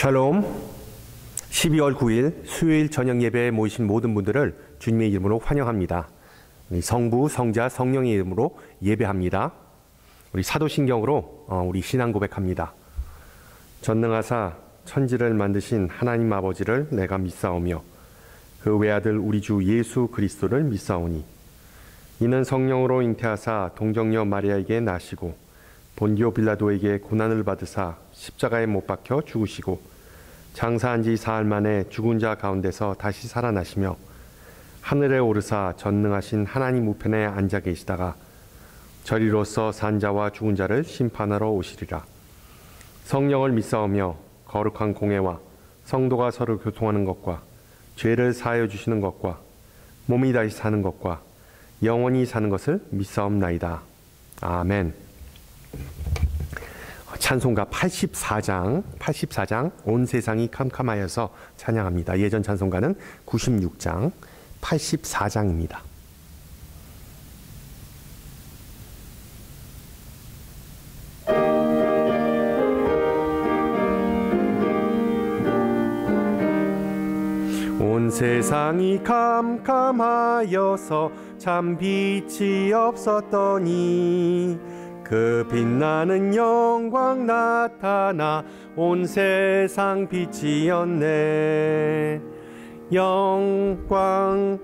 샬롬. 12월 9일 수요일 저녁 예배에 모이신 모든 분들을 주님의 이름으로 환영합니다. 성부, 성자, 성령의 이름으로 예배합니다. 우리 사도신경으로 우리 신앙 고백합니다. 전능하사 천지를 만드신 하나님 아버지를 내가 믿사오며 그 외아들 우리 주 예수 그리스도를 믿사오니 이는 성령으로 잉태하사 동정녀 마리아에게 나시고 본디오 빌라도에게 고난을 받으사 십자가에 못 박혀 죽으시고 장사한 지 사흘 만에 죽은 자 가운데서 다시 살아나시며 하늘에 오르사 전능하신 하나님 우편에 앉아 계시다가 저리로서 산자와 죽은 자를 심판하러 오시리라. 성령을 믿사오며 거룩한 공회와 성도가 서로 교통하는 것과 죄를 사하여 주시는 것과 몸이 다시 사는 것과 영원히 사는 것을 믿사옵나이다. 아멘. 찬송가 84장 온 세상이 캄캄하여서 찬양합니다. 예전 찬송가는 96장 84장입니다. 온 세상이 캄캄하여서 참 빛이 없었더니 그 빛나는 영광 나타나 온 세상 빛이었네. 영광의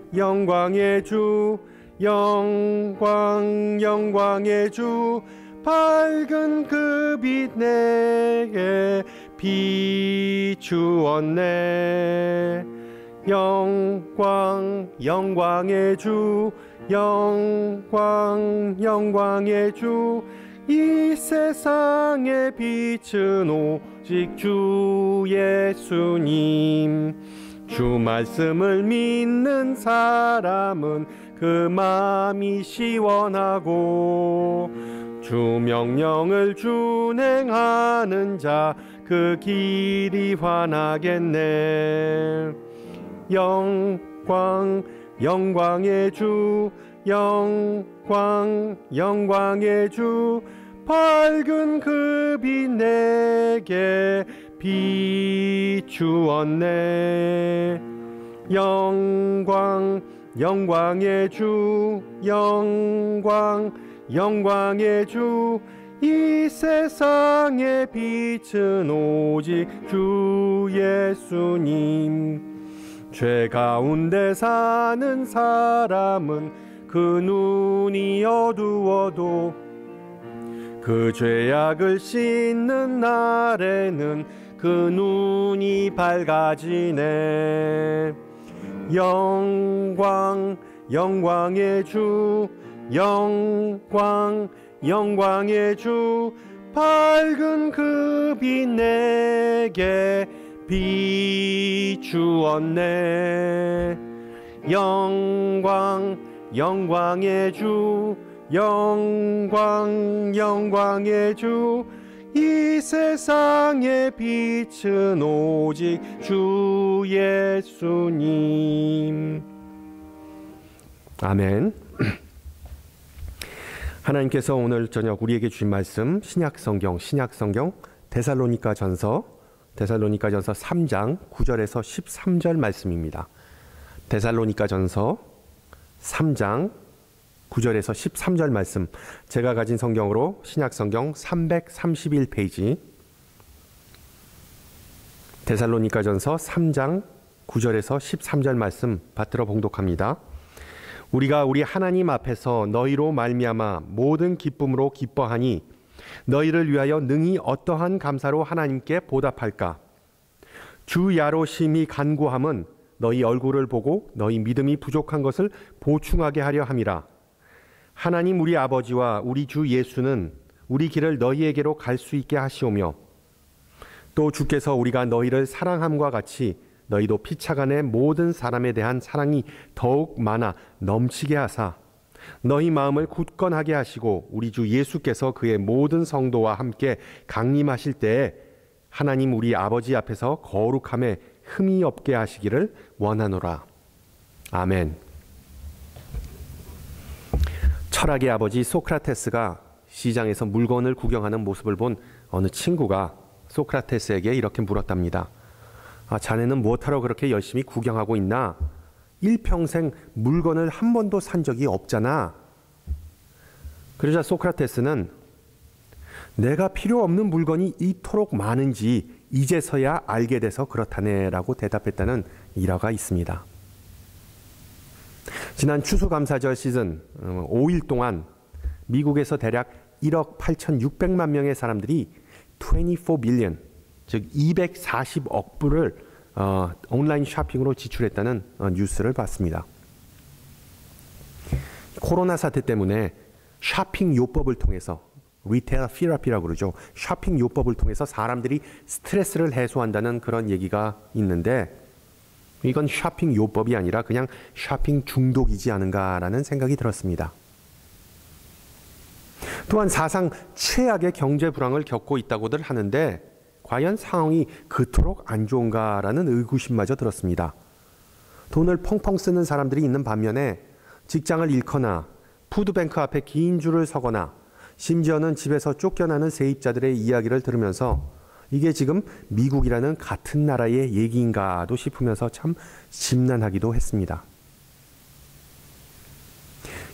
주, 영광의 주, 밝은 그 빛 내게 비추었네. 영광의 주, 영광의 주, 이 세상의 빛은 오직 주 예수님. 주 말씀을 믿는 사람은 그 마음이 시원하고 주 명령을 준행하는 자 그 길이 환하겠네. 영광의 주, 영광의 주, 밝은 그 빛 내게 비추었네. 영광의 주, 영광의 주, 이 세상의 빛은 오직 주 예수님. 죄 가운데 사는 사람은 그 눈이 어두워도 그 죄악을 씻는 날에는 그 눈이 밝아지네. 영광의 주, 영광의 주, 밝은 그 빛 내게 비추었네. 영광의 주, 영광의 주, 이 세상의 빛은 오직 주 예수님. 아멘. 하나님께서 오늘 저녁 우리에게 주신 말씀 신약성경 데살로니가전서 3장 9절에서 13절 말씀입니다. 데살로니가전서 3장 9절에서 13절 말씀, 제가 가진 성경으로 신약성경 331페이지, 데살로니가전서 3장 9절에서 13절 말씀 받들어 봉독합니다. 우리가 우리 하나님 앞에서 너희로 말미암아 모든 기쁨으로 기뻐하니 너희를 위하여 능히 어떠한 감사로 하나님께 보답할까? 주 야로 심히 간구함은 너희 얼굴을 보고 너희 믿음이 부족한 것을 보충하게 하려 함이라. 하나님 우리 아버지와 우리 주 예수는 우리 길을 너희에게로 갈 수 있게 하시오며 또 주께서 우리가 너희를 사랑함과 같이 너희도 피차간의 모든 사람에 대한 사랑이 더욱 많아 넘치게 하사 너희 마음을 굳건하게 하시고 우리 주 예수께서 그의 모든 성도와 함께 강림하실 때에 하나님 우리 아버지 앞에서 거룩함에 흠이 없게 하시기를 원하노라. 아멘. 철학의 아버지 소크라테스가 시장에서 물건을 구경하는 모습을 본 어느 친구가 소크라테스에게 이렇게 물었답니다. 자네는 무엇하러 그렇게 열심히 구경하고 있나? 일평생 물건을 한 번도 산 적이 없잖아. 그러자 소크라테스는 내가 필요 없는 물건이 이토록 많은지 이제서야 알게 돼서 그렇다네 라고 대답했다는 일화가 있습니다. 지난 추수감사절 시즌 5일 동안 미국에서 대략 1억 8,600만 명의 사람들이 24 빌리언, 즉 240억 불을 온라인 쇼핑으로 지출했다는 뉴스를 봤습니다. 코로나 사태 때문에 쇼핑 요법을 통해서 리테일 테라피라고 그러죠. 쇼핑 요법을 통해서 사람들이 스트레스를 해소한다는 그런 얘기가 있는데 이건 쇼핑 요법이 아니라 그냥 쇼핑 중독이지 않은가라는 생각이 들었습니다. 또한 사상 최악의 경제 불황을 겪고 있다고들 하는데 과연 상황이 그토록 안 좋은가라는 의구심마저 들었습니다. 돈을 펑펑 쓰는 사람들이 있는 반면에 직장을 잃거나 푸드뱅크 앞에 긴 줄을 서거나 심지어는 집에서 쫓겨나는 세입자들의 이야기를 들으면서 이게 지금 미국이라는 같은 나라의 얘기인가도 싶으면서 참 심란하기도 했습니다.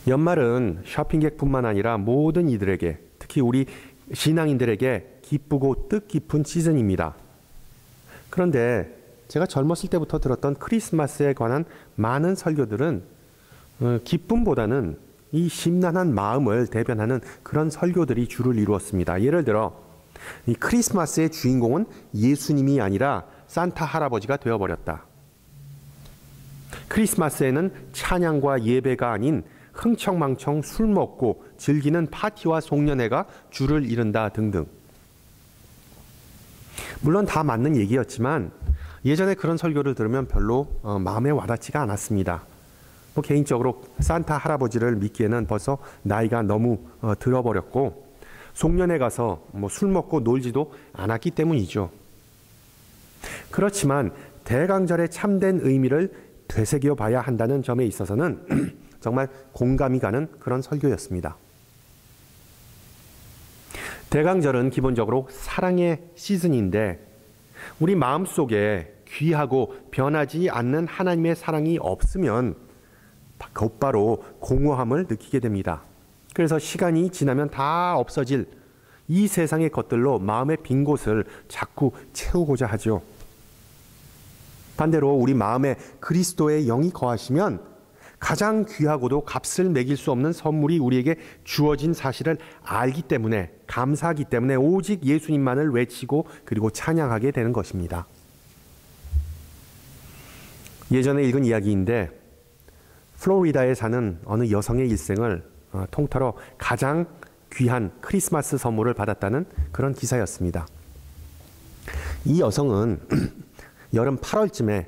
연말은 쇼핑객뿐만 아니라 모든 이들에게, 특히 우리 신앙인들에게 기쁘고 뜻깊은 시즌입니다. 그런데 제가 젊었을 때부터 들었던 크리스마스에 관한 많은 설교들은 기쁨보다는 이 심란한 마음을 대변하는 그런 설교들이 주를 이루었습니다. 예를 들어 이 크리스마스의 주인공은 예수님이 아니라 산타 할아버지가 되어버렸다. 크리스마스에는 찬양과 예배가 아닌 흥청망청 술 먹고 즐기는 파티와 송년회가 주를 이룬다 등등. 물론 다 맞는 얘기였지만 예전에 그런 설교를 들으면 별로 마음에 와닿지가 않았습니다. 개인적으로 산타 할아버지를 믿기에는 벌써 나이가 너무 들어버렸고 송년회 가서 술 먹고 놀지도 않았기 때문이죠. 그렇지만 대강절의 참된 의미를 되새겨 봐야 한다는 점에 있어서는 정말 공감이 가는 그런 설교였습니다. 대강절은 기본적으로 사랑의 시즌인데 우리 마음속에 귀하고 변하지 않는 하나님의 사랑이 없으면 곧바로 공허함을 느끼게 됩니다. 그래서 시간이 지나면 다 없어질 이 세상의 것들로 마음의 빈 곳을 자꾸 채우고자 하죠. 반대로 우리 마음에 그리스도의 영이 거하시면 가장 귀하고도 값을 매길 수 없는 선물이 우리에게 주어진 사실을 알기 때문에, 감사하기 때문에 오직 예수님만을 외치고 그리고 찬양하게 되는 것입니다. 예전에 읽은 이야기인데 플로리다에 사는 어느 여성의 일생을 통틀어 가장 귀한 크리스마스 선물을 받았다는 그런 기사였습니다. 이 여성은 여름 8월쯤에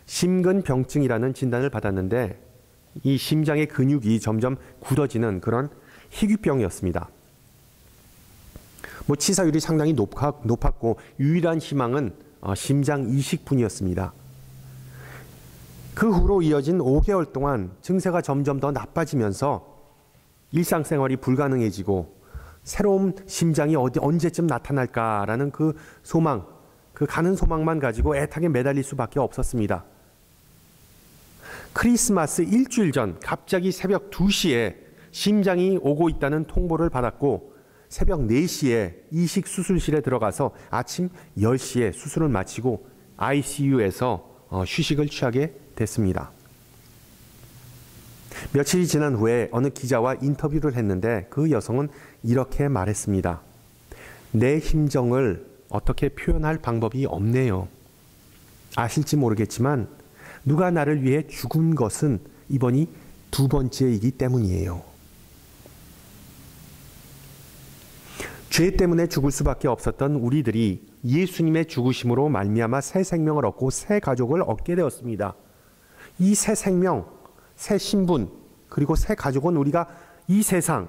심근병증이라는 진단을 받았는데 이 심장의 근육이 점점 굳어지는 그런 희귀병이었습니다. 치사율이 상당히 높았고 유일한 희망은 심장 이식뿐이었습니다. 그 후로 이어진 5개월 동안 증세가 점점 더 나빠지면서 일상생활이 불가능해지고 새로운 심장이 언제쯤 나타날까라는 그 소망, 그 가는 소망만 가지고 애타게 매달릴 수밖에 없었습니다. 크리스마스 일주일 전 갑자기 새벽 2시에 심장이 오고 있다는 통보를 받았고 새벽 4시에 이식 수술실에 들어가서 아침 10시에 수술을 마치고 ICU에서 휴식을 취하게 됐습니다. 며칠이 지난 후에 어느 기자와 인터뷰를 했는데 그 여성은 이렇게 말했습니다. 내 심정을 어떻게 표현할 방법이 없네요. 아실지 모르겠지만 누가 나를 위해 죽은 것은 이번이 2번째이기 때문이에요. 죄 때문에 죽을 수밖에 없었던 우리들이 예수님의 죽으심으로 말미암아 새 생명을 얻고 새 가족을 얻게 되었습니다. 이 새 생명, 새 신분, 그리고 새 가족은 우리가 이 세상,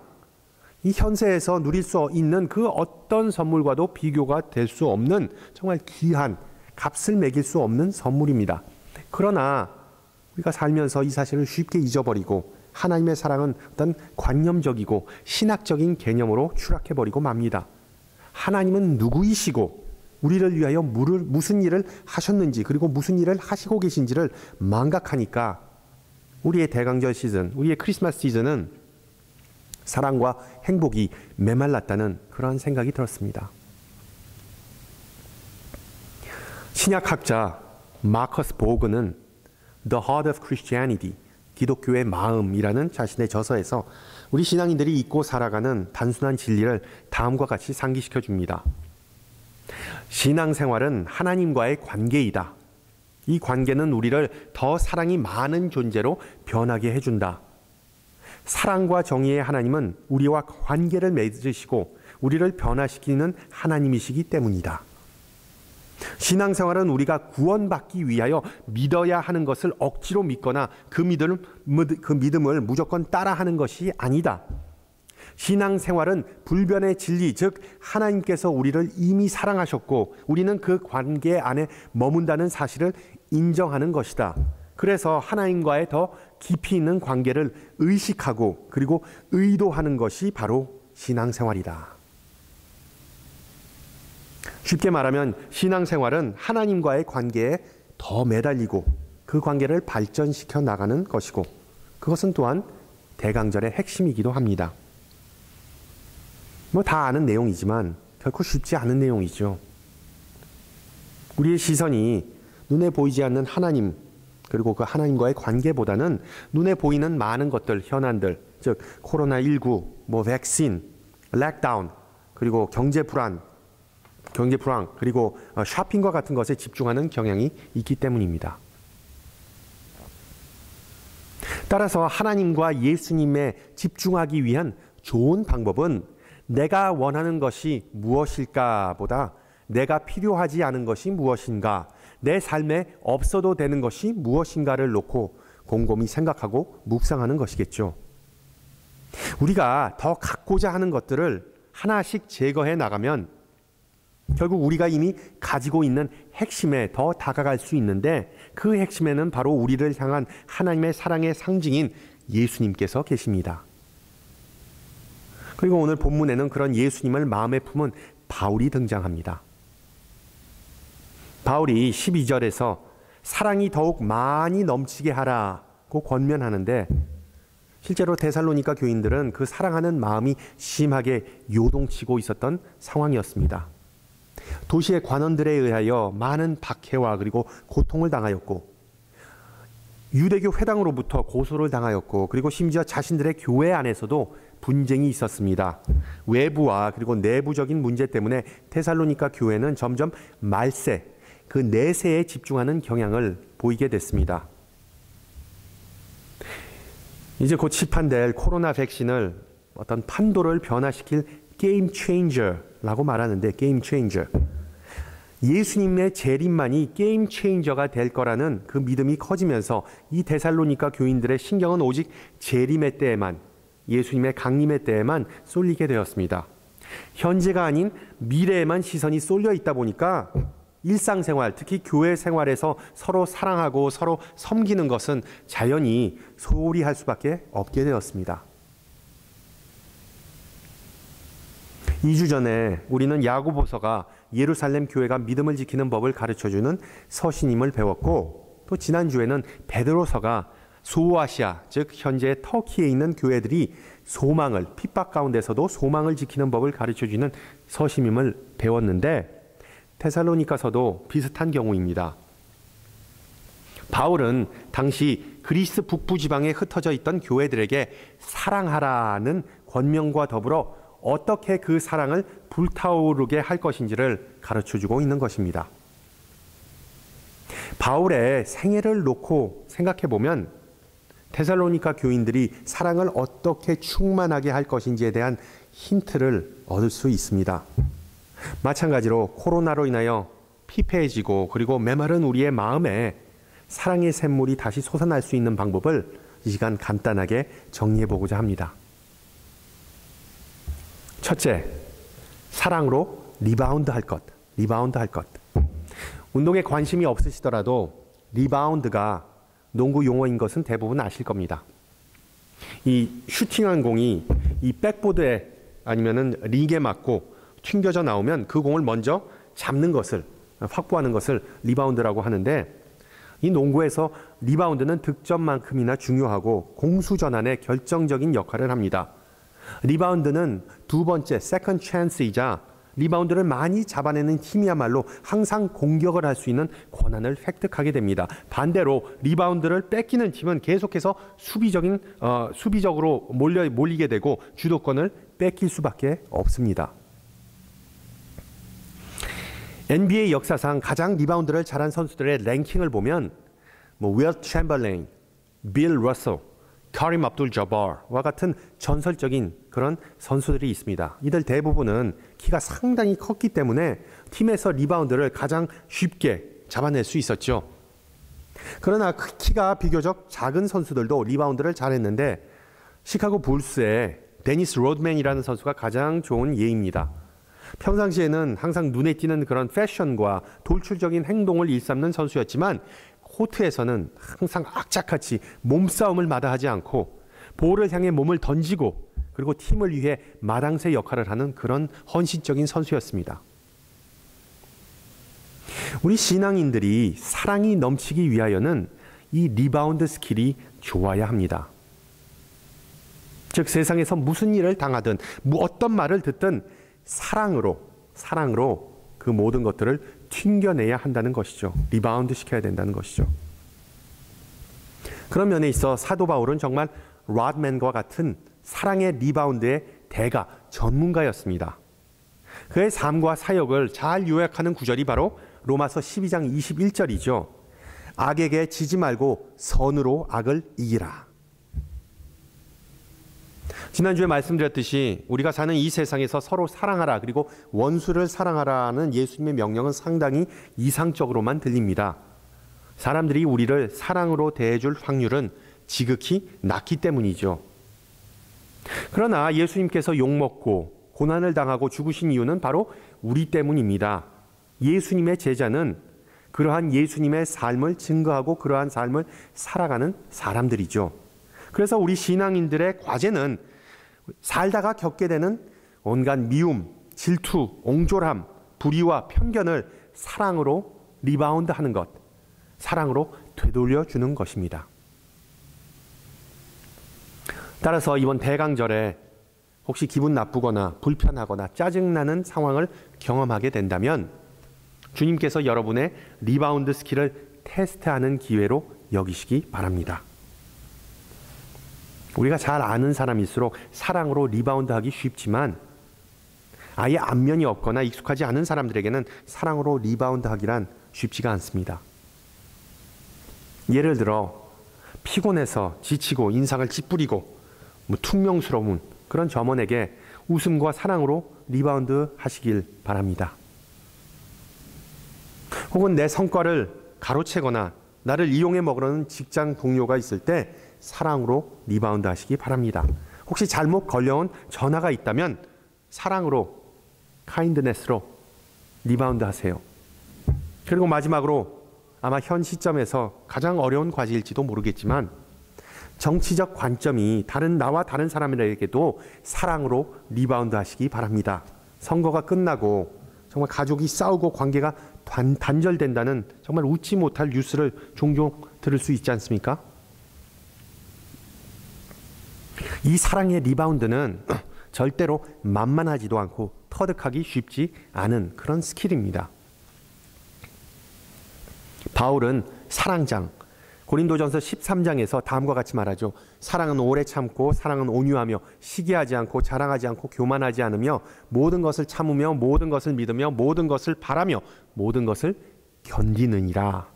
이 현세에서 누릴 수 있는 그 어떤 선물과도 비교가 될 수 없는 정말 귀한, 값을 매길 수 없는 선물입니다. 그러나 우리가 살면서 이 사실을 쉽게 잊어버리고 하나님의 사랑은 어떤 관념적이고 신학적인 개념으로 추락해버리고 맙니다. 하나님은 누구이시고 우리를 위하여 무슨 일을 하셨는지 그리고 무슨 일을 하시고 계신지를 망각하니까 우리의 대강절 시즌, 우리의 크리스마스 시즌은 사랑과 행복이 메말랐다는 그런 생각이 들었습니다. 신약학자 마커스 보그는 The Heart of Christianity, 기독교의 마음이라는 자신의 저서에서 우리 신앙인들이 잊고 살아가는 단순한 진리를 다음과 같이 상기시켜 줍니다. 신앙생활은 하나님과의 관계이다. 이 관계는 우리를 더 사랑이 많은 존재로 변하게 해준다. 사랑과 정의의 하나님은 우리와 관계를 맺으시고 우리를 변화시키는 하나님이시기 때문이다. 신앙생활은 우리가 구원받기 위하여 믿어야 하는 것을 억지로 믿거나 그 믿음을 무조건 따라하는 것이 아니다. 신앙생활은 불변의 진리, 즉 하나님께서 우리를 이미 사랑하셨고 우리는 그 관계 안에 머문다는 사실을 인정하는 것이다. 그래서 하나님과의 더 깊이 있는 관계를 의식하고 그리고 의도하는 것이 바로 신앙생활이다. 쉽게 말하면 신앙생활은 하나님과의 관계에 더 매달리고 그 관계를 발전시켜 나가는 것이고 그것은 또한 대강절의 핵심이기도 합니다. 다 아는 내용이지만 결코 쉽지 않은 내용이죠. 우리의 시선이 눈에 보이지 않는 하나님 그리고 그 하나님과의 관계보다는 눈에 보이는 많은 것들, 현안들, 즉 코로나19, 백신, 락다운, 그리고 경제 불황, 그리고 쇼핑과 같은 것에 집중하는 경향이 있기 때문입니다. 따라서 하나님과 예수님에 집중하기 위한 좋은 방법은 내가 원하는 것이 무엇일까 보다 내가 필요하지 않은 것이 무엇인가, 내 삶에 없어도 되는 것이 무엇인가를 놓고 곰곰이 생각하고 묵상하는 것이겠죠. 우리가 더 갖고자 하는 것들을 하나씩 제거해 나가면 결국 우리가 이미 가지고 있는 핵심에 더 다가갈 수 있는데 그 핵심에는 바로 우리를 향한 하나님의 사랑의 상징인 예수님께서 계십니다. 그리고 오늘 본문에는 그런 예수님을 마음에 품은 바울이 등장합니다. 바울이 12절에서 사랑이 더욱 많이 넘치게 하라고 권면하는데 실제로 데살로니가 교인들은 그 사랑하는 마음이 심하게 요동치고 있었던 상황이었습니다. 도시의 관원들에 의하여 많은 박해와 그리고 고통을 당하였고 유대교 회당으로부터 고소를 당하였고 그리고 심지어 자신들의 교회 안에서도 분쟁이 있었습니다. 외부와 그리고 내부적인 문제 때문에 데살로니가 교회는 점점 말세, 그 내세에 집중하는 경향을 보이게 됐습니다. 이제 곧 시판될 코로나 백신을 어떤 판도를 변화시킬 게임 체인저라고 말하는데 게임 체인저. 예수님의 재림만이 게임 체인저가 될 거라는 그 믿음이 커지면서 이 데살로니가 교인들의 신경은 오직 재림의 때에만, 예수님의 강림의 때에만 쏠리게 되었습니다. 현재가 아닌 미래에만 시선이 쏠려 있다 보니까 일상생활, 특히 교회 생활에서 서로 사랑하고 서로 섬기는 것은 자연히 소홀히 할 수밖에 없게 되었습니다. 2주 전에 우리는 야고보서가 예루살렘 교회가 믿음을 지키는 법을 가르쳐주는 서신임을 배웠고 또 지난주에는 베드로서가 소아시아, 즉 현재 터키에 있는 교회들이 소망을, 핍박 가운데서도 소망을 지키는 법을 가르쳐주는 서신임을 배웠는데 데살로니가서도 비슷한 경우입니다. 바울은 당시 그리스 북부 지방에 흩어져 있던 교회들에게 사랑하라는 권명과 더불어 어떻게 그 사랑을 불타오르게 할 것인지를 가르쳐주고 있는 것입니다. 바울의 생애를 놓고 생각해보면 데살로니가 교인들이 사랑을 어떻게 충만하게 할 것인지에 대한 힌트를 얻을 수 있습니다. 마찬가지로 코로나로 인하여 피폐해지고 그리고 메마른 우리의 마음에 사랑의 샘물이 다시 솟아날 수 있는 방법을 이 시간 간단하게 정리해보고자 합니다. 첫째, 사랑으로 리바운드 할 것. 운동에 관심이 없으시더라도 리바운드가 농구 용어인 것은 대부분 아실 겁니다. 이 슈팅한 공이 이 백보드에 아니면은 릭에 맞고 튕겨져 나오면 그 공을 먼저 잡는 것을 확보하는 것을 리바운드라고 하는데, 이 농구에서 리바운드는 득점만큼이나 중요하고 공수 전환에 결정적인 역할을 합니다. 리바운드는 두 번째 세컨드 찬스이자 리바운드를 많이 잡아내는 팀이야말로 항상 공격을 할 수 있는 권한을 획득하게 됩니다. 반대로 리바운드를 뺏기는 팀은 계속해서 수비적으로 몰리게 되고 주도권을 뺏길 수밖에 없습니다. NBA 역사상 가장 리바운드를 잘한 선수들의 랭킹을 보면 윌 챔버레인, 빌 러셀, 카림 압둘 자바르와 같은 전설적인 그런 선수들이 있습니다. 이들 대부분은 키가 상당히 컸기 때문에 팀에서 리바운드를 가장 쉽게 잡아낼 수 있었죠. 그러나 키가 비교적 작은 선수들도 리바운드를 잘했는데 시카고 불스의 데니스 로드맨이라는 선수가 가장 좋은 예입니다. 평상시에는 항상 눈에 띄는 그런 패션과 돌출적인 행동을 일삼는 선수였지만 코트에서는 항상 악착같이 몸싸움을 마다하지 않고 볼을 향해 몸을 던지고 그리고 팀을 위해 마당새 역할을 하는 그런 헌신적인 선수였습니다. 우리 신앙인들이 사랑이 넘치기 위하여는 이 리바운드 스킬이 좋아야 합니다. 즉 세상에서 무슨 일을 당하든 어떤 말을 듣든 사랑으로 그 모든 것들을 튕겨내야 한다는 것이죠. 리바운드 시켜야 된다는 것이죠. 그런 면에 있어 사도 바울은 정말 rodman과 같은 사랑의 리바운드의 대가 전문가였습니다. 그의 삶과 사역을 잘 요약하는 구절이 바로 로마서 12장 21절이죠. 악에게 지지 말고 선으로 악을 이기라. 지난주에 말씀드렸듯이 우리가 사는 이 세상에서 서로 사랑하라 그리고 원수를 사랑하라는 예수님의 명령은 상당히 이상적으로만 들립니다. 사람들이 우리를 사랑으로 대해줄 확률은 지극히 낮기 때문이죠. 그러나 예수님께서 욕먹고 고난을 당하고 죽으신 이유는 바로 우리 때문입니다. 예수님의 제자는 그러한 예수님의 삶을 증거하고 그러한 삶을 살아가는 사람들이죠. 그래서 우리 신앙인들의 과제는 살다가 겪게 되는 온갖 미움, 질투, 옹졸함, 불의와 편견을 사랑으로 리바운드하는 것, 사랑으로 되돌려주는 것입니다. 따라서 이번 대강절에 혹시 기분 나쁘거나 불편하거나 짜증나는 상황을 경험하게 된다면 주님께서 여러분의 리바운드 스킬을 테스트하는 기회로 여기시기 바랍니다. 우리가 잘 아는 사람일수록 사랑으로 리바운드하기 쉽지만 아예 안면이 없거나 익숙하지 않은 사람들에게는 사랑으로 리바운드하기란 쉽지가 않습니다. 예를 들어 피곤해서 지치고 인상을 찌푸리고 퉁명스러운 그런 점원에게 웃음과 사랑으로 리바운드 하시길 바랍니다. 혹은 내 성과를 가로채거나 나를 이용해 먹으려는 직장 동료가 있을 때 사랑으로 리바운드 하시기 바랍니다. 혹시 잘못 걸려온 전화가 있다면 사랑으로, 카인드네스로 리바운드 하세요. 그리고 마지막으로 아마 현 시점에서 가장 어려운 과제일지도 모르겠지만 정치적 관점이 나와 다른 사람에게도 사랑으로 리바운드 하시기 바랍니다. 선거가 끝나고 정말 가족이 싸우고 관계가 단절된다는 정말 웃지 못할 뉴스를 종종 들을 수 있지 않습니까? 이 사랑의 리바운드는 절대로 만만하지도 않고 터득하기 쉽지 않은 그런 스킬입니다. 바울은 사랑장, 고린도전서 13장에서 다음과 같이 말하죠. 사랑은 오래 참고 사랑은 온유하며 시기하지 않고 자랑하지 않고 교만하지 않으며 모든 것을 참으며 모든 것을 믿으며 모든 것을 바라며 모든 것을 견디느니라.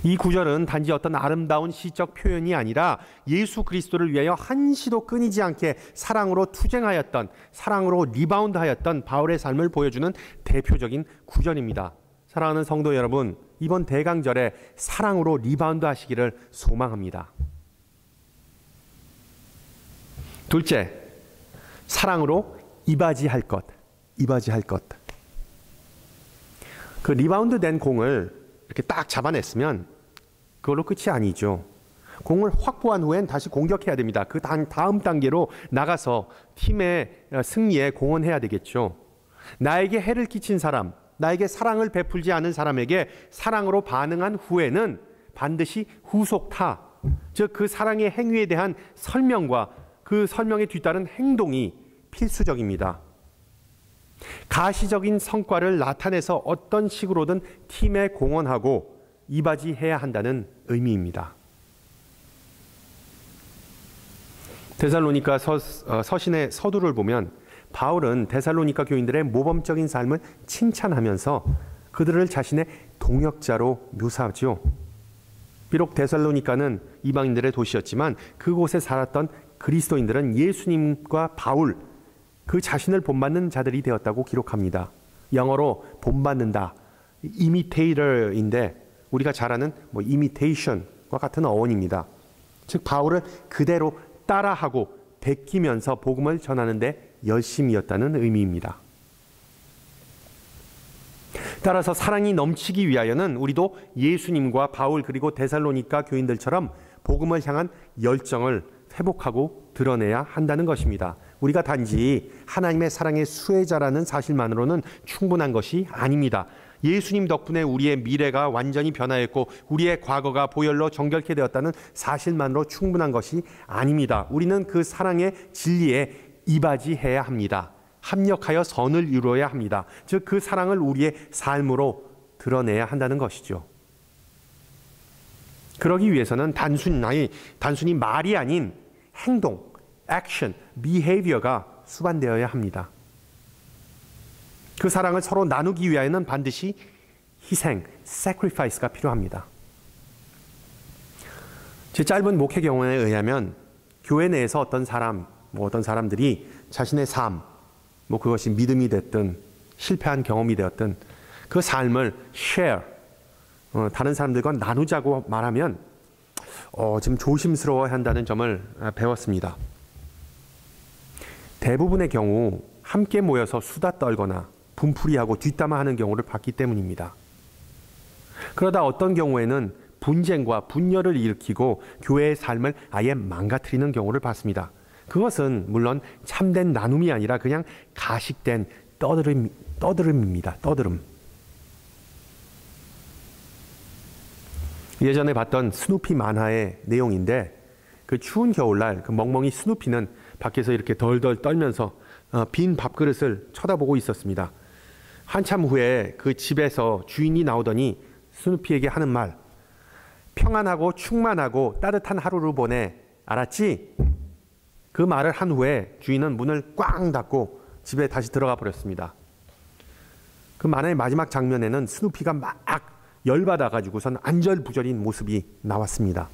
이 구절은 단지 어떤 아름다운 시적 표현이 아니라 예수 그리스도를 위하여 한시도 끊이지 않게 사랑으로 투쟁하였던, 사랑으로 리바운드하였던 바울의 삶을 보여주는 대표적인 구절입니다. 사랑하는 성도 여러분, 이번 대강절에 사랑으로 리바운드 하시기를 소망합니다. 둘째, 사랑으로 이바지할 것. 그 리바운드 된 공을 이렇게 딱 잡아냈으면 그걸로 끝이 아니죠. 공을 확보한 후엔 다시 공격해야 됩니다. 그 다음 단계로 나가서 팀의 승리에 공헌해야 되겠죠. 나에게 해를 끼친 사람, 나에게 사랑을 베풀지 않은 사람에게 사랑으로 반응한 후에는 반드시 후속타, 즉 그 사랑의 행위에 대한 설명과 그 설명에 뒤따른 행동이 필수적입니다. 가시적인 성과를 나타내서 어떤 식으로든 팀에 공헌하고 이바지해야 한다는 의미입니다. 데살로니가 서신의 서두를 보면 바울은 데살로니가 교인들의 모범적인 삶을 칭찬하면서 그들을 자신의 동역자로 묘사하죠. 비록 데살로니가는 이방인들의 도시였지만 그곳에 살았던 그리스도인들은 예수님과 바울, 그 자신을 본받는 자들이 되었다고 기록합니다. 영어로 본받는다, imitator인데 우리가 잘 아는 imitation과 같은 어원입니다. 즉 바울을 그대로 따라하고 베끼면서 복음을 전하는 데 열심이었다는 의미입니다. 따라서 사랑이 넘치기 위하여는 우리도 예수님과 바울 그리고 데살로니가 교인들처럼 복음을 향한 열정을 회복하고 드러내야 한다는 것입니다. 우리가 단지 하나님의 사랑의 수혜자라는 사실만으로는 충분한 것이 아닙니다. 예수님 덕분에 우리의 미래가 완전히 변화했고 우리의 과거가 보혈로 정결케 되었다는 사실만으로 충분한 것이 아닙니다. 우리는 그 사랑의 진리에 이바지해야 합니다. 합력하여 선을 이루어야 합니다. 즉 그 사랑을 우리의 삶으로 드러내야 한다는 것이죠. 그러기 위해서는 단순히 말이 아닌 행동, 액션, behavior가 수반되어야 합니다. 그 사랑을 서로 나누기 위하여는 반드시 희생, sacrifice가 필요합니다. 제 짧은 목회 경험에 의하면 교회 내에서 어떤 사람들이 자신의 삶, 그것이 믿음이 됐든 실패한 경험이 되었든 그 삶을 share, 다른 사람들과 나누자고 말하면 좀 조심스러워야 한다는 점을 배웠습니다. 대부분의 경우 함께 모여서 수다 떨거나 분풀이하고 뒷담화하는 경우를 봤기 때문입니다. 그러다 어떤 경우에는 분쟁과 분열을 일으키고 교회의 삶을 아예 망가뜨리는 경우를 봤습니다. 그것은 물론 참된 나눔이 아니라 그냥 가식된 떠들음입니다. 떠들음. 예전에 봤던 스누피 만화의 내용인데 그 추운 겨울날 그 멍멍이 스누피는 밖에서 이렇게 덜덜 떨면서 빈 밥그릇을 쳐다보고 있었습니다. 한참 후에 그 집에서 주인이 나오더니 스누피에게 하는 말, 평안하고 충만하고 따뜻한 하루를 보내, 알았지? 그 말을 한 후에 주인은 문을 꽝 닫고 집에 다시 들어가 버렸습니다. 그 만화의 마지막 장면에는 스누피가 막 열받아가지고선 안절부절인 모습이 나왔습니다.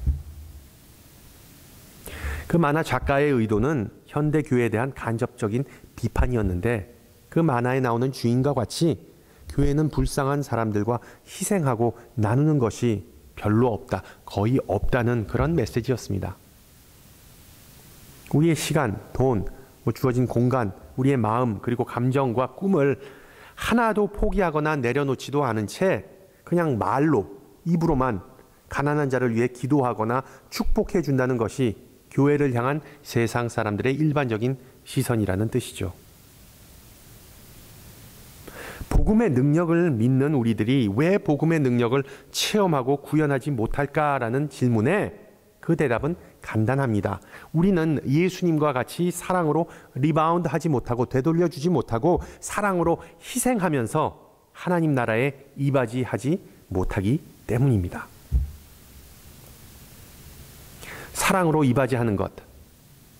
그 만화 작가의 의도는 현대 교회에 대한 간접적인 비판이었는데 그 만화에 나오는 주인과 같이 교회는 불쌍한 사람들과 희생하고 나누는 것이 별로 없다, 거의 없다는 그런 메시지였습니다. 우리의 시간, 돈, 주어진 공간, 우리의 마음 그리고 감정과 꿈을 하나도 포기하거나 내려놓지도 않은 채 그냥 말로, 입으로만 가난한 자를 위해 기도하거나 축복해 준다는 것이 교회를 향한 세상 사람들의 일반적인 시선이라는 뜻이죠. 복음의 능력을 믿는 우리들이 왜 복음의 능력을 체험하고 구현하지 못할까라는 질문에 그 대답은 간단합니다. 우리는 예수님과 같이 사랑으로 리바운드 하지 못하고 되돌려주지 못하고 사랑으로 희생하면서 하나님 나라에 이바지하지 못하기 때문입니다. 사랑으로 이바지하는 것,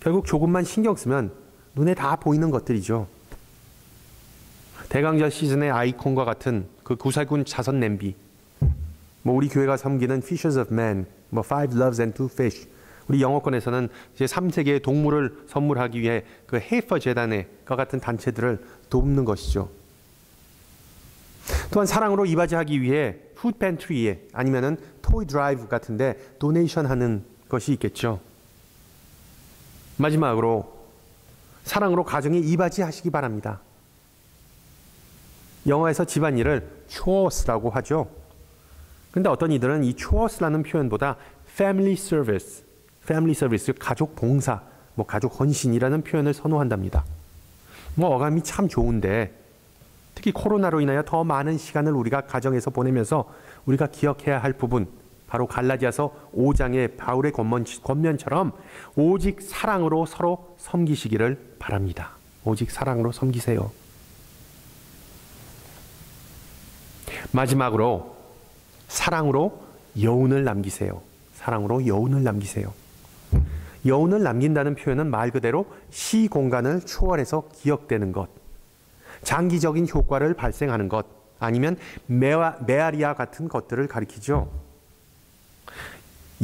결국 조금만 신경 쓰면 눈에 다 보이는 것들이죠. 대강절 시즌의 아이콘과 같은 그 구살군 자선 냄비, 우리 교회가 섬기는 Fishers of Men, Five Loaves and Two Fish, 우리 영어권에서는 제3세계의 동물을 선물하기 위해 그 헤이퍼 재단과 같은 단체들을 돕는 것이죠. 또한 사랑으로 이바지하기 위해 푸드 팬트리에 아니면은 토이 드라이브 같은데 도네이션 하는 것이 있겠죠. 마지막으로 사랑으로 가정에 이바지하시기 바랍니다. 영어에서 집안일을 chores라고 하죠. 그런데 어떤 이들은 이 chores라는 표현보다 family service, 가족 봉사, 가족 헌신이라는 표현을 선호한답니다. 어감이 참 좋은데 특히 코로나로 인하여 더 많은 시간을 우리가 가정에서 보내면서 우리가 기억해야 할 부분, 바로 갈라디아서 5장의 바울의 권면처럼 오직 사랑으로 서로 섬기시기를 바랍니다. 오직 사랑으로 섬기세요. 마지막으로 사랑으로 여운을 남기세요. 사랑으로 여운을 남기세요. 여운을 남긴다는 표현은 말 그대로 시공간을 초월해서 기억되는 것, 장기적인 효과를 발생하는 것, 아니면 메아리와 같은 것들을 가리키죠.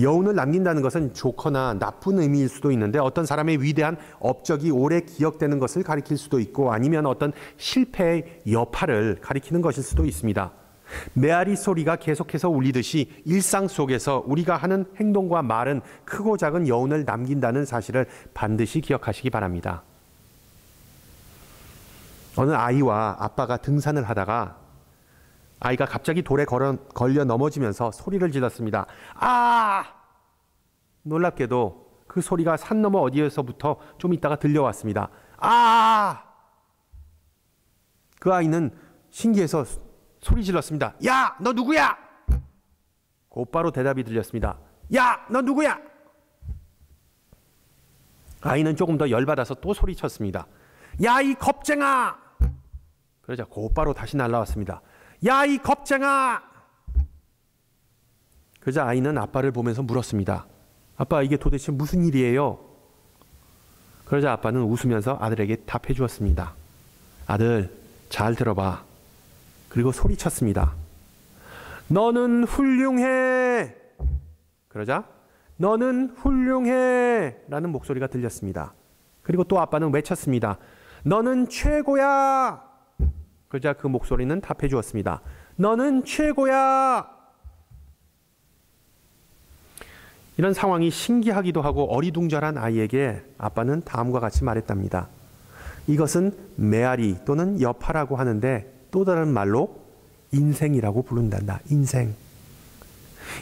여운을 남긴다는 것은 좋거나 나쁜 의미일 수도 있는데, 어떤 사람의 위대한 업적이 오래 기억되는 것을 가리킬 수도 있고, 아니면 어떤 실패의 여파를 가리키는 것일 수도 있습니다. 메아리 소리가 계속해서 울리듯이 일상 속에서 우리가 하는 행동과 말은 크고 작은 여운을 남긴다는 사실을 반드시 기억하시기 바랍니다. 어느 아이와 아빠가 등산을 하다가 아이가 갑자기 돌에 걸려 넘어지면서 소리를 질렀습니다. 아! 놀랍게도 그 소리가 산 너머 어디에서부터 좀 있다가 들려왔습니다. 아! 그 아이는 신기해서 소리 질렀습니다. 야! 너 누구야? 곧바로 대답이 들렸습니다. 야! 너 누구야? 아이는 조금 더 열받아서 또 소리쳤습니다. 야! 이 겁쟁아! 그러자 곧바로 다시 날라왔습니다. 야! 이 겁쟁아! 그러자 아이는 아빠를 보면서 물었습니다. 아빠, 이게 도대체 무슨 일이에요? 그러자 아빠는 웃으면서 아들에게 답해 주었습니다. 아들, 잘 들어봐. 그리고 소리쳤습니다. 너는 훌륭해. 그러자 너는 훌륭해 라는 목소리가 들렸습니다. 그리고 또 아빠는 외쳤습니다. 너는 최고야. 그러자 그 목소리는 답해 주었습니다. 너는 최고야. 이런 상황이 신기하기도 하고 어리둥절한 아이에게 아빠는 다음과 같이 말했답니다. 이것은 메아리 또는 여파라고 하는데 또 다른 말로 인생이라고 부른단다. 인생.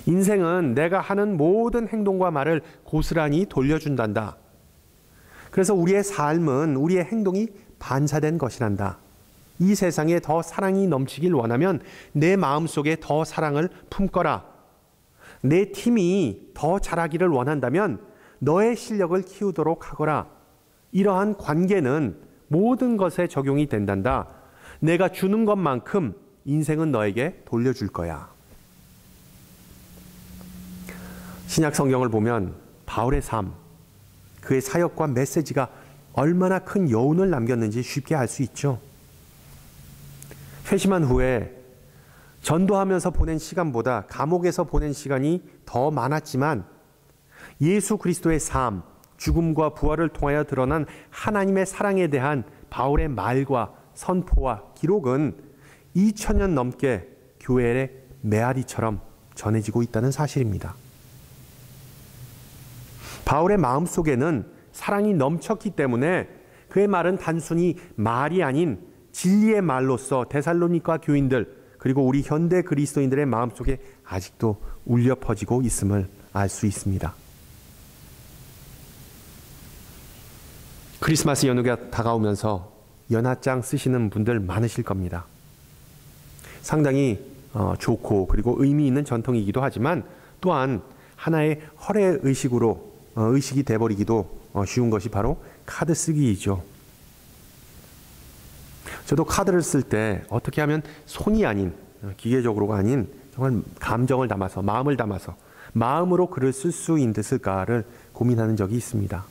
인생은 내가 하는 모든 행동과 말을 고스란히 돌려준단다. 그래서 우리의 삶은 우리의 행동이 반사된 것이란다. 이 세상에 더 사랑이 넘치길 원하면 내 마음속에 더 사랑을 품거라. 내 팀이 더 잘하기를 원한다면 너의 실력을 키우도록 하거라. 이러한 관계는 모든 것에 적용이 된단다. 내가 주는 것만큼 인생은 너에게 돌려줄 거야. 신약 성경을 보면 바울의 삶, 그의 사역과 메시지가 얼마나 큰 여운을 남겼는지 쉽게 알 수 있죠. 회심한 후에 전도하면서 보낸 시간보다 감옥에서 보낸 시간이 더 많았지만 예수 그리스도의 삶, 죽음과 부활을 통하여 드러난 하나님의 사랑에 대한 바울의 말과 선포와 기록은 2000년 넘게 교회의 메아리처럼 전해지고 있다는 사실입니다. 바울의 마음속에는 사랑이 넘쳤기 때문에 그의 말은 단순히 말이 아닌 진리의 말로서 데살로니가 교인들 그리고 우리 현대 그리스도인들의 마음속에 아직도 울려 퍼지고 있음을 알 수 있습니다. 크리스마스 연휴가 다가오면서 연하장 쓰시는 분들 많으실 겁니다. 상당히 좋고 그리고 의미 있는 전통이기도 하지만 또한 하나의 허례 의식이 돼버리기도 쉬운 것이 바로 카드 쓰기이죠. 저도 카드를 쓸 때 어떻게 하면 손이 아닌, 기계적으로가 아닌 정말 감정을 담아서, 마음을 담아서 마음으로 글을 쓸 수 있을까를 고민하는 적이 있습니다.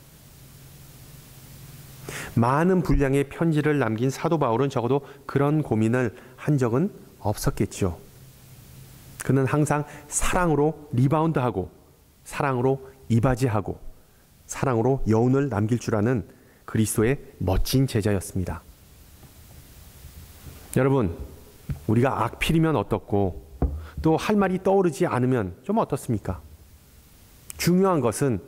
많은 분량의 편지를 남긴 사도 바울은 적어도 그런 고민을 한 적은 없었겠죠. 그는 항상 사랑으로 리바운드하고 사랑으로 이바지하고 사랑으로 여운을 남길 줄 아는 그리스도의 멋진 제자였습니다. 여러분, 우리가 악필이면 어떻고 또 할 말이 떠오르지 않으면 좀 어떻습니까? 중요한 것은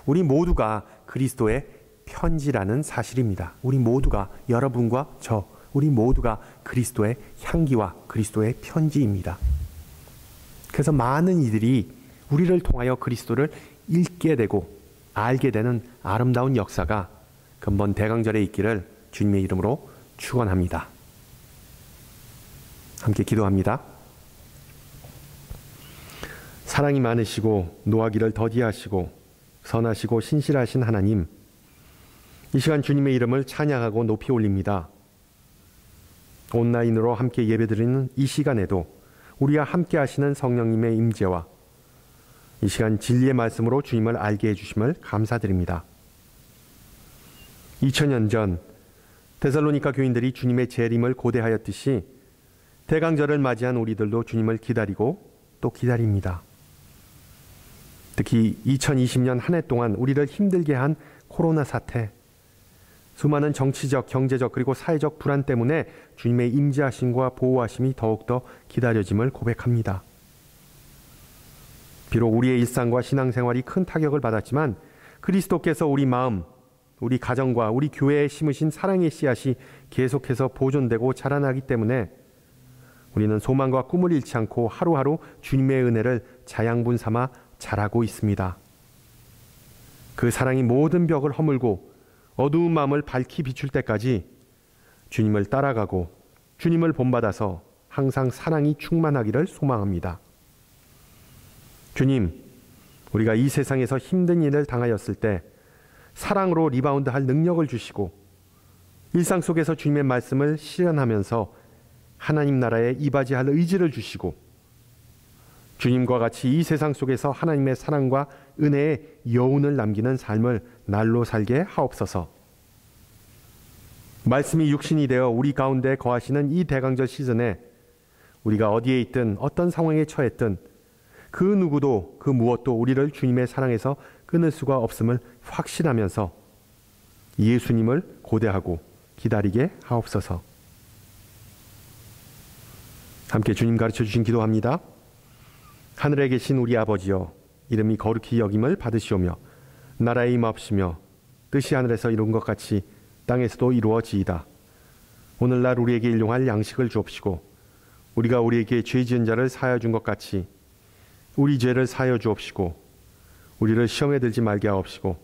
우리 모두가 그리스도의 편지라는 사실입니다. 우리 모두가, 여러분과 저, 우리 모두가 그리스도의 향기와 그리스도의 편지입니다. 그래서 많은 이들이 우리를 통하여 그리스도를 읽게 되고 알게 되는 아름다운 역사가 근본 대강절에 있기를 주님의 이름으로 축원합니다. 함께 기도합니다. 사랑이 많으시고 노하기를 더디하시고 선하시고 신실하신 하나님, 이 시간 주님의 이름을 찬양하고 높이 올립니다. 온라인으로 함께 예배드리는 이 시간에도 우리와 함께 하시는 성령님의 임재와 이 시간 진리의 말씀으로 주님을 알게 해주심을 감사드립니다. 2000년 전 데살로니가 교인들이 주님의 재림을 고대하였듯이 대강절을 맞이한 우리들도 주님을 기다리고 또 기다립니다. 특히 2020년 한 해 동안 우리를 힘들게 한 코로나 사태, 수많은 정치적, 경제적 그리고 사회적 불안 때문에 주님의 임재하심과 보호하심이 더욱더 기다려짐을 고백합니다. 비록 우리의 일상과 신앙생활이 큰 타격을 받았지만 그리스도께서 우리 마음, 우리 가정과 우리 교회에 심으신 사랑의 씨앗이 계속해서 보존되고 자라나기 때문에 우리는 소망과 꿈을 잃지 않고 하루하루 주님의 은혜를 자양분 삼아 자라고 있습니다. 그 사랑이 모든 벽을 허물고 어두운 마음을 밝히 비출 때까지 주님을 따라가고 주님을 본받아서 항상 사랑이 충만하기를 소망합니다. 주님, 우리가 이 세상에서 힘든 일을 당하였을 때 사랑으로 리바운드할 능력을 주시고 일상 속에서 주님의 말씀을 실현하면서 하나님 나라에 이바지할 의지를 주시고 주님과 같이 이 세상 속에서 하나님의 사랑과 은혜의 여운을 남기는 삶을 날로 살게 하옵소서. 말씀이 육신이 되어 우리 가운데 거하시는 이 대강절 시즌에 우리가 어디에 있든 어떤 상황에 처했든 그 누구도 그 무엇도 우리를 주님의 사랑에서 끊을 수가 없음을 확신하면서 예수님을 고대하고 기다리게 하옵소서. 함께 주님 가르쳐 주신 기도합니다. 하늘에 계신 우리 아버지여, 이름이 거룩히 여김을 받으시오며 나라에 임하옵시며 뜻이 하늘에서 이룬 것 같이 땅에서도 이루어지이다. 오늘날 우리에게 일용할 양식을 주옵시고 우리가 우리에게 죄 지은 자를 사하여 준 것 같이 우리 죄를 사하여 주옵시고 우리를 시험에 들지 말게 하옵시고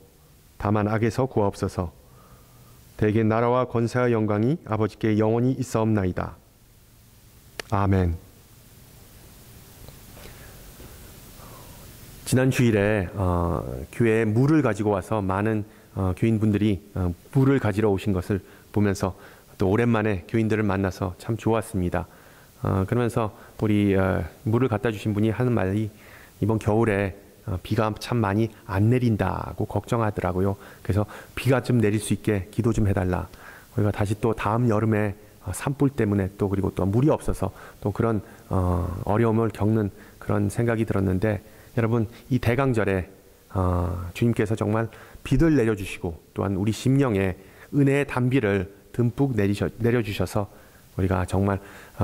다만 악에서 구하옵소서. 대개 나라와 권세와 영광이 아버지께 영원히 있사옵나이다. 아멘. 지난 주일에 교회에 물을 가지고 와서 많은 교인분들이 물을 가지러 오신 것을 보면서 또 오랜만에 교인들을 만나서 참 좋았습니다. 그러면서 우리 물을 갖다 주신 분이 하는 말이 이번 겨울에 비가 참 많이 안 내린다고 걱정하더라고요. 그래서 비가 좀 내릴 수 있게 기도 좀 해달라. 우리가 다시 또 다음 여름에 산불 때문에 또 그리고 또 물이 없어서 또 그런 어려움을 겪는 그런 생각이 들었는데, 여러분 이 대강절에 주님께서 정말 비를 내려주시고 또한 우리 심령에 은혜의 단비를 듬뿍 내려주셔서 우리가 정말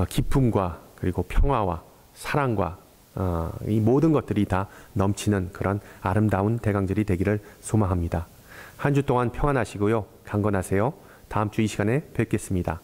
기쁨과 그리고 평화와 사랑과 이 모든 것들이 다 넘치는 그런 아름다운 대강절이 되기를 소망합니다. 한 주 동안 평안하시고요. 강건하세요. 다음 주 이 시간에 뵙겠습니다.